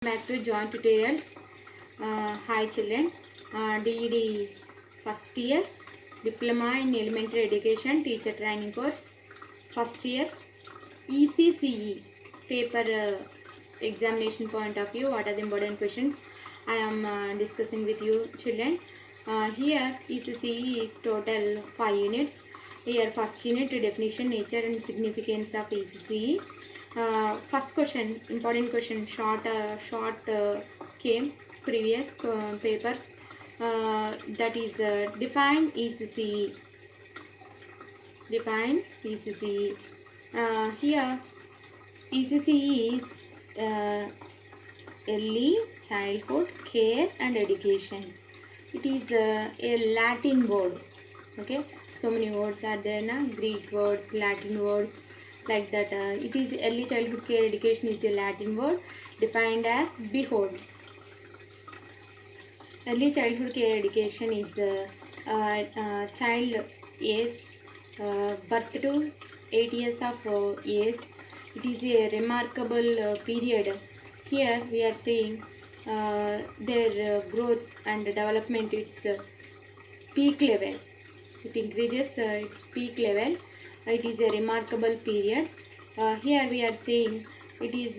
Back to joint tutorials. Hi children. DED first year Diploma in Elementary Education Teacher Training Course. First year ECCE paper examination point of view. What are the important questions I am discussing with you children. Here ECCE total 5 units. Here first unit definition, nature and significance of ECCE. First question, important question, short came previous papers, that is define ECCE. Define ECCE. Here ECCE is early childhood care and education. It is a Latin word. Okay, so many words are there now, Greek words, Latin words, like that. It is early childhood care education is a Latin word defined as behold. Early childhood care education is child age birth to 8 years of age. It is a remarkable period. Here we are seeing their growth and development, its peak level. It increases its peak level. It is a remarkable period. Here we are seeing it is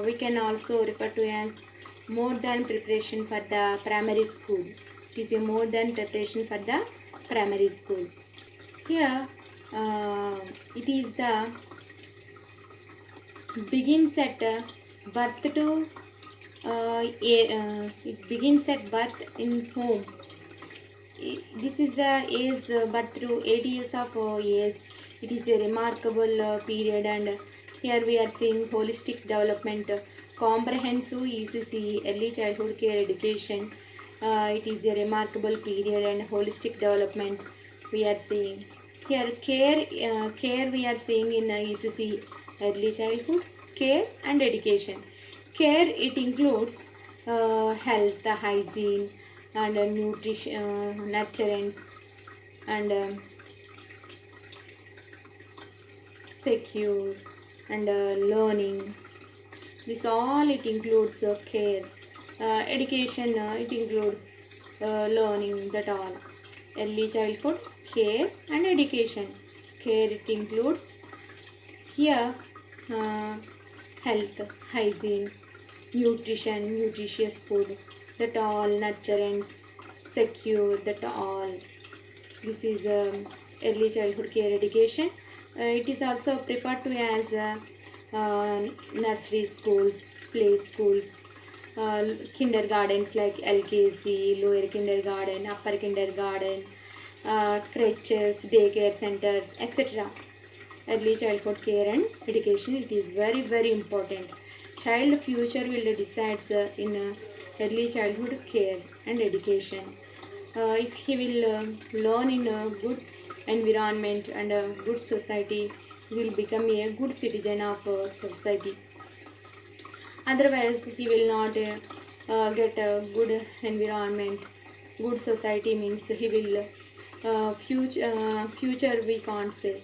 we can also refer to as more than preparation for the primary school. It is a more than preparation for the primary school. Here it is the begins at birth to it begins at birth in home. This is the age birth through 8 years of age. It is a remarkable period, and here we are seeing holistic development, comprehensive ECCE, early childhood care education. It is a remarkable period and holistic development we are seeing. Here care we are seeing in ECCE, early childhood care and education. Care, it includes health, hygiene, and nutrition, nurturance, and secure, and learning. This all it includes care. Education, it includes learning, that all. Early childhood care and education. Care, it includes here health, hygiene, nutrition, nutritious food, that all. Nurturance, secure, that all. This is early childhood care education. It is also preferred to as nursery schools, play schools, kindergartens like LKC, lower kindergarten, upper kindergarten, creches, daycare centers, etc. Early childhood care and education, it is very, very important. Child future will decides in early childhood care and education. If he will learn in a good environment and a good society, he will become a good citizen of society. Otherwise he will not get a good environment. Good society means he will future we can't say.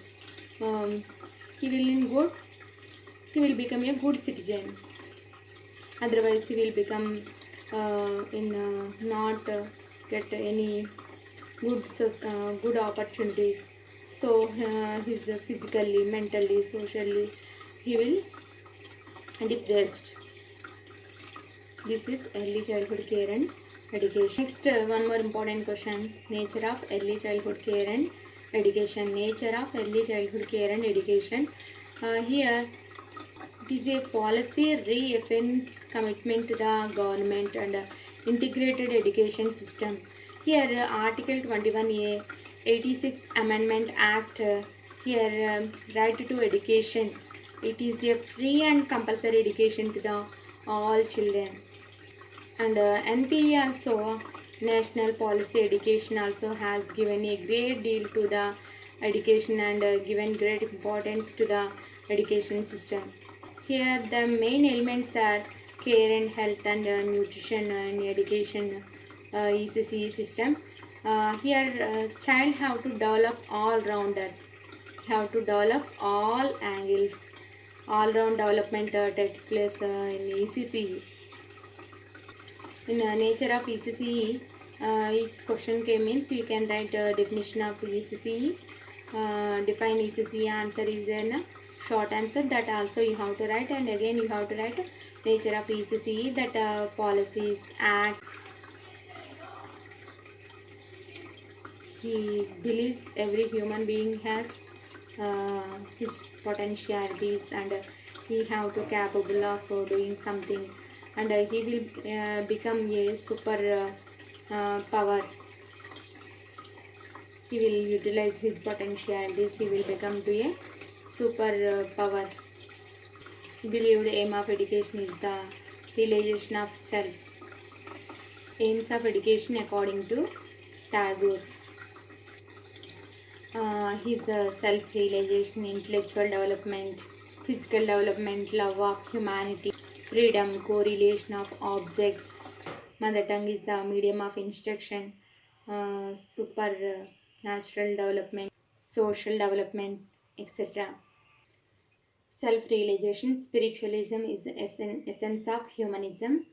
He will in good, he will become a good citizen. Otherwise he will become not get any good opportunities. So he's physically, mentally, socially he will depressed. This is early childhood care and education. Next, one more important question, nature of early childhood care and education. Nature of early childhood care and education. Here it is a policy reaffirms commitment to the government and integrated education system. Here Article 21A 86 Amendment Act, here right to education. It is a free and compulsory education to the all children. And NPE also, National Policy Education, also has given a great deal to the education and given great importance to the education system. Here the main elements are care and health and nutrition and education ECCE system. Here child have to develop all rounder, have to develop all angles, all-round development takes place in ECCE. In nature of ECCE, if question came means you can write definition of ECCE, define ECCE, answer is a short answer, that also you have to write, and again you have to write nature of ECCE, that policies, act. He believes every human being has his potentialities, and he have to capable of doing something, and he will become a super power. He will utilize his potentialities, he will become to a super power. He believed aim of education is the realization of self. Aims of education according to Tagore. His self-realization, intellectual development, physical development, love of humanity, freedom, correlation of objects. Mother tongue is the medium of instruction, super natural development, social development, etc. Self-realization, spiritualism is the essence of humanism.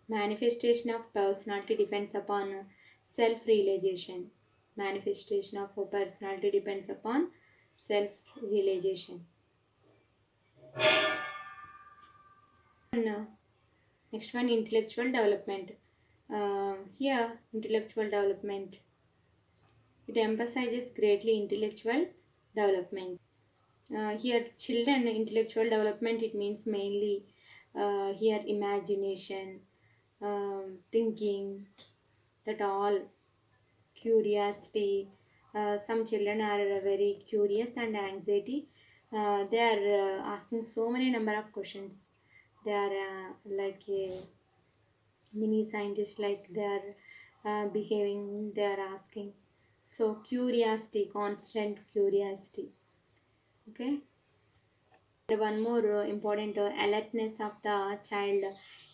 Manifestation of personality depends upon self-realization. Manifestation of a personality depends upon self-realization. And next one, intellectual development. Here, intellectual development. It emphasizes greatly intellectual development. Here, children intellectual development. It means mainly here imagination, thinking, that all curiosity. Some children are very curious and anxiety. They are asking so many number of questions. They are like a mini scientist, like they are behaving. They are asking. So curiosity, constant curiosity. Okay. And one more important alertness of the child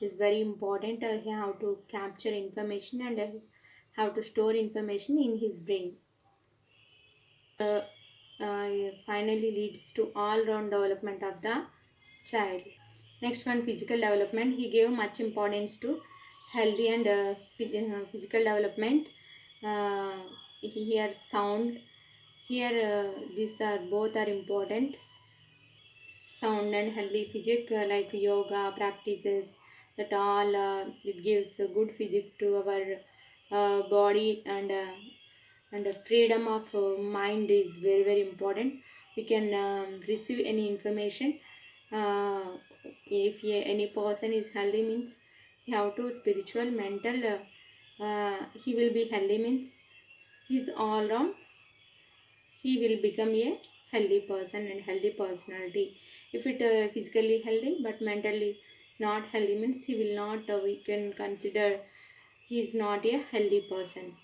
is very important. He have to capture information, and have to store information in his brain. uh, Finally leads to all-round development of the child. Next one, physical development. He gave much importance to healthy and physical development. Uh, Here sound. Here these are both are important. Sound and healthy physics, like yoga practices, that all it gives a good physics to our body, and the freedom of mind is very very important. We can receive any information. uh, if any person is healthy means he have to spiritual mental, he will be healthy means he's all round, he will become a healthy person and healthy personality. If it physically healthy but mentally not healthy means he will not, we can consider he is not a healthy person.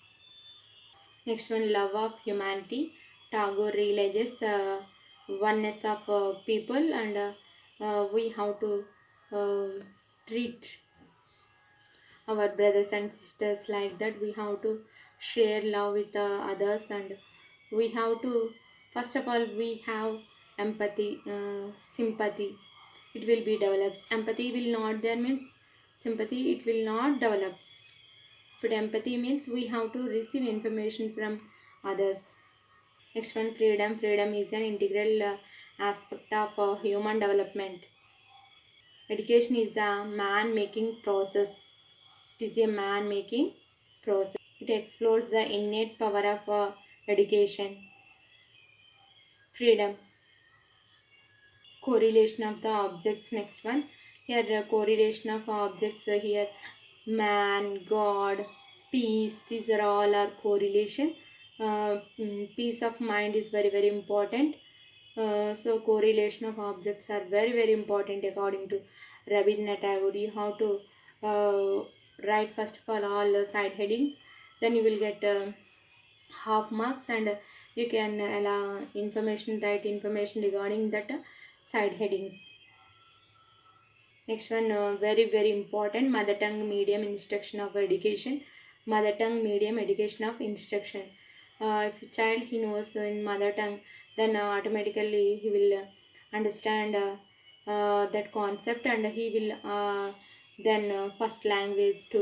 Next one, love of humanity. Tagore realizes oneness of people, and we have to uh, treat our brothers and sisters like that. We have to share love with others, and we have to, first of all we have empathy, sympathy. It will be develops. Empathy will not there means sympathy it will not develop. But empathy means we have to receive information from others. Next one, freedom. Freedom is an integral aspect of human development. Education is the man making process. It is a man making process. It explores the innate power of education. Freedom. Correlation of the objects. Next one. Here correlation of objects, here man, God, peace. These are all our correlation. Peace of mind is very very important. So correlation of objects are very very important according to Rabindranath Tagore. You have to write first of all the side headings, then you will get half marks, and you can allow information, write information regarding that side headings. Next one, very very important, mother tongue medium instruction of education. Mother tongue medium education of instruction. If a child he knows in mother tongue, then automatically he will understand that concept, and he will then first language to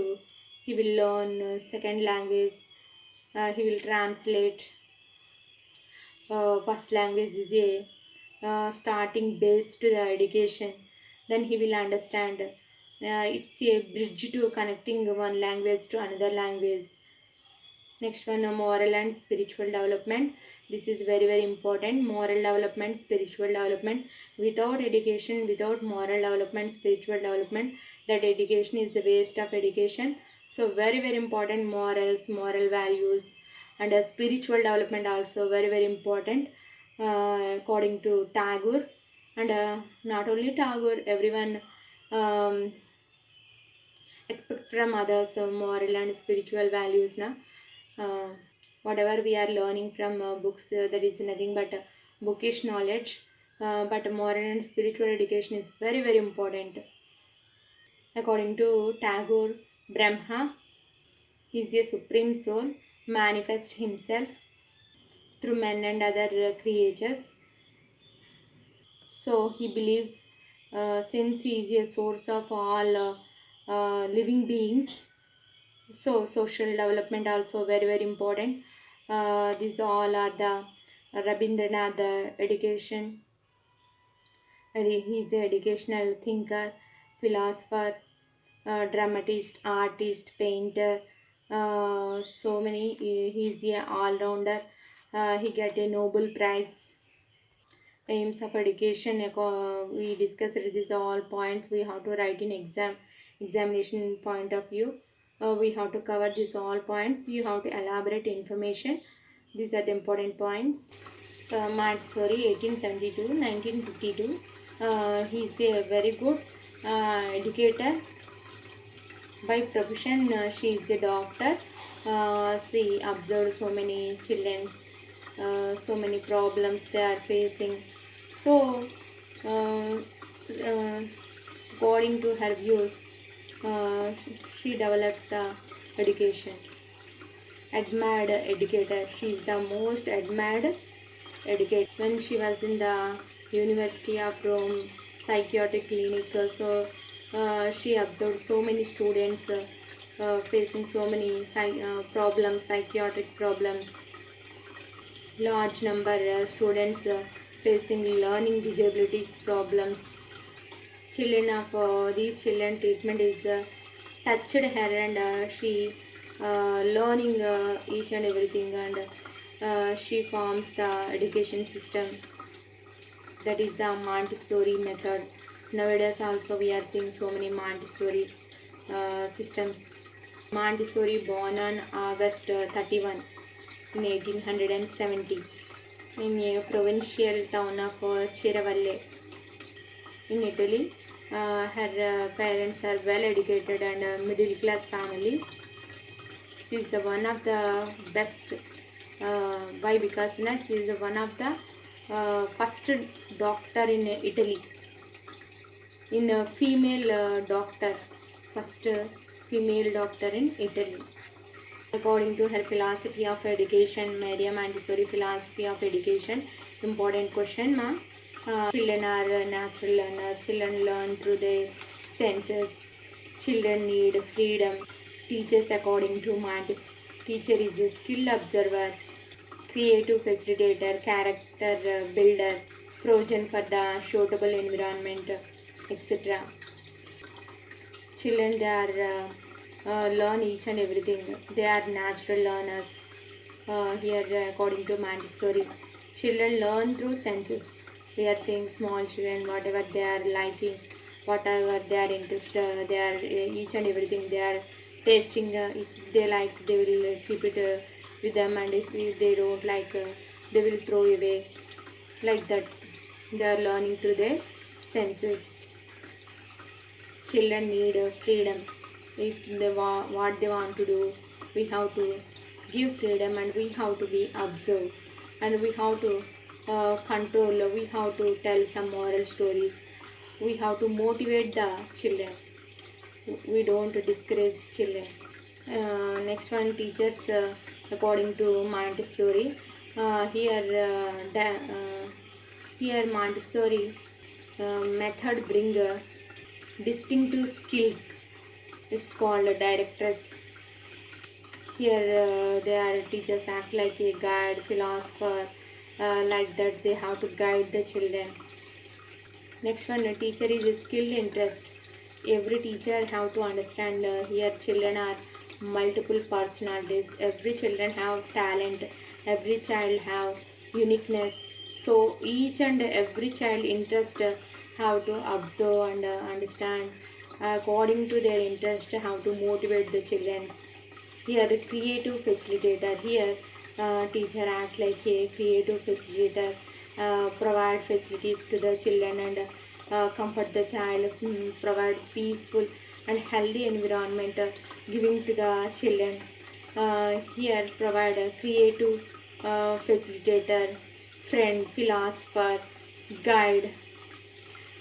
he will learn second language, he will translate. First language is a starting base to the education, then he will understand it's a bridge to connecting one language to another language. Next one, moral and spiritual development. This is very very important. Moral development, spiritual development. Without education, without moral development, spiritual development, that education is the waste of education. So very very important, morals, moral values, and spiritual development also very very important, according to Tagore. And not only Tagore, everyone expect from others moral and spiritual values na. uh, Whatever we are learning from books, that is nothing but bookish knowledge, but moral and spiritual education is very very important. According to Tagore, Brahma is a supreme soul manifests himself through men and other creatures. So he believes, since he is a source of all living beings, so social development also very very important. These all are the Rabindranath education, and he is a educational thinker, philosopher, dramatist, artist, painter, so many. He is a all-rounder. He get a Nobel Prize. Aims of education, we discussed these all points we have to write in examination point of view. We have to cover these all points, you have to elaborate information. These are the important points. Montessori, 1872 1952. He is a very good educator by profession. She is a doctor. She observed so many children, so many problems they are facing. So, uh, uh, according to her views, uh, she develops the education. Admired educator. She is the most admired educator. When she was in the University of Rome psychiatric clinic, she observed so many students facing so many problems, psychiatric problems. Large number students facing learning disabilities problems. Children of these children treatment is touched her, and she learning each and everything, and she forms the education system, that is the Montessori method. Nowadays also we are seeing so many Montessori systems. Montessori born on August 31 in 1870 in a provincial town of Ciravalle in Italy. Her parents are well educated and middle class family. She is the one of the best. Why? Because she is one of the first doctor in Italy, in a female doctor, first female doctor in Italy. According to her philosophy of education, Maria Montessori philosophy of education, important question, ma'am. Children are natural learners. Children learn through their senses. Children need freedom. Teachers, according to Montessori, teacher is a skill observer, creative facilitator, character builder, provision for the suitable environment, etc. Children, they are learn each and everything. They are natural learners. Here, according to Montessori, children learn through senses. We are seeing small children, whatever they are liking, whatever they are interested, they are each and everything they are tasting. If they like, they will keep it with them, and if they don't like, they will throw away. Like that, they are learning through their senses. Children need freedom. If they what they want to do, we have to give freedom, and we have to be observed, and we have to control. We have to tell some moral stories. We have to motivate the children. We don't discourage children. Next one, teachers, according to Montessori. Here, Here Montessori method bring distinctive skills. It's called a directress. Here their teachers act like a guide, philosopher, like that they have to guide the children. Next one, a teacher is a skilled interest. Every teacher have to understand here children are multiple personalities. Every children have talent. Every child have uniqueness. So each and every child interest have to observe and understand according to their interest how to motivate the children. Here creative facilitator. Here teacher act like a creative facilitator, provide facilities to the children and comfort the child, provide peaceful and healthy environment, giving to the children. Here provide a creative facilitator, friend, philosopher, guide,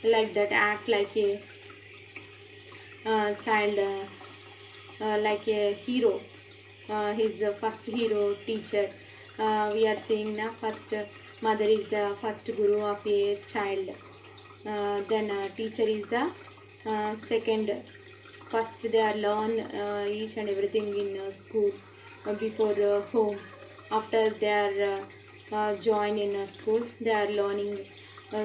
like that act like a child, like a hero. He's the first hero teacher. We are saying now first mother is the first guru of a child. Then teacher is the second. First they are learn each and everything in school before home. After they are join in school, they are learning.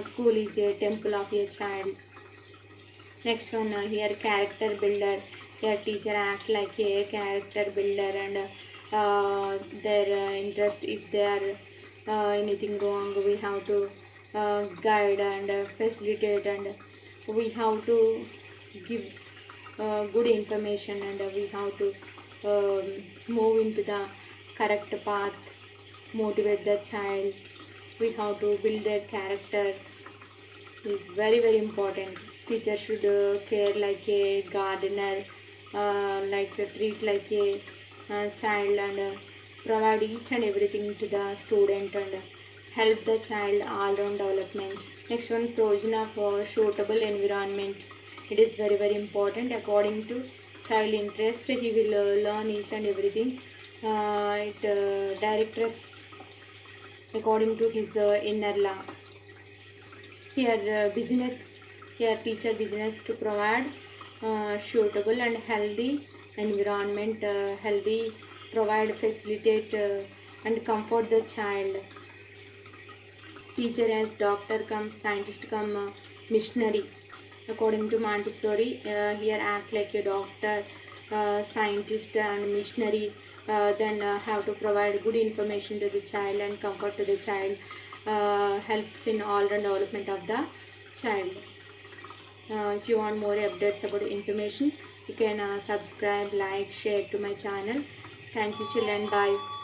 School is a temple of a child. Next one, here character builder. Here teacher act like a character builder and their interest, if they are anything wrong, we have to guide and facilitate, and we have to give good information, and we have to move into the correct path, motivate the child. We have to build their character. Is very very important. Teacher should care like a gardener, like treat like a child, and provide each and everything to the student and help the child all round development. Next one, provision of suitable environment. It is very very important. According to child interest, he will learn each and everything. It directors according to his inner law. Here business. Here teacher business to provide suitable and healthy environment, healthy, provide, facilitate and comfort the child. Teacher as doctor comes, scientist come, missionary. According to Montessori, here act like a doctor, scientist and missionary. Then have to provide good information to the child and comfort to the child. Helps in all-round development of the child. If you want more updates about information, you can subscribe, like, share to my channel. Thank you children. Bye.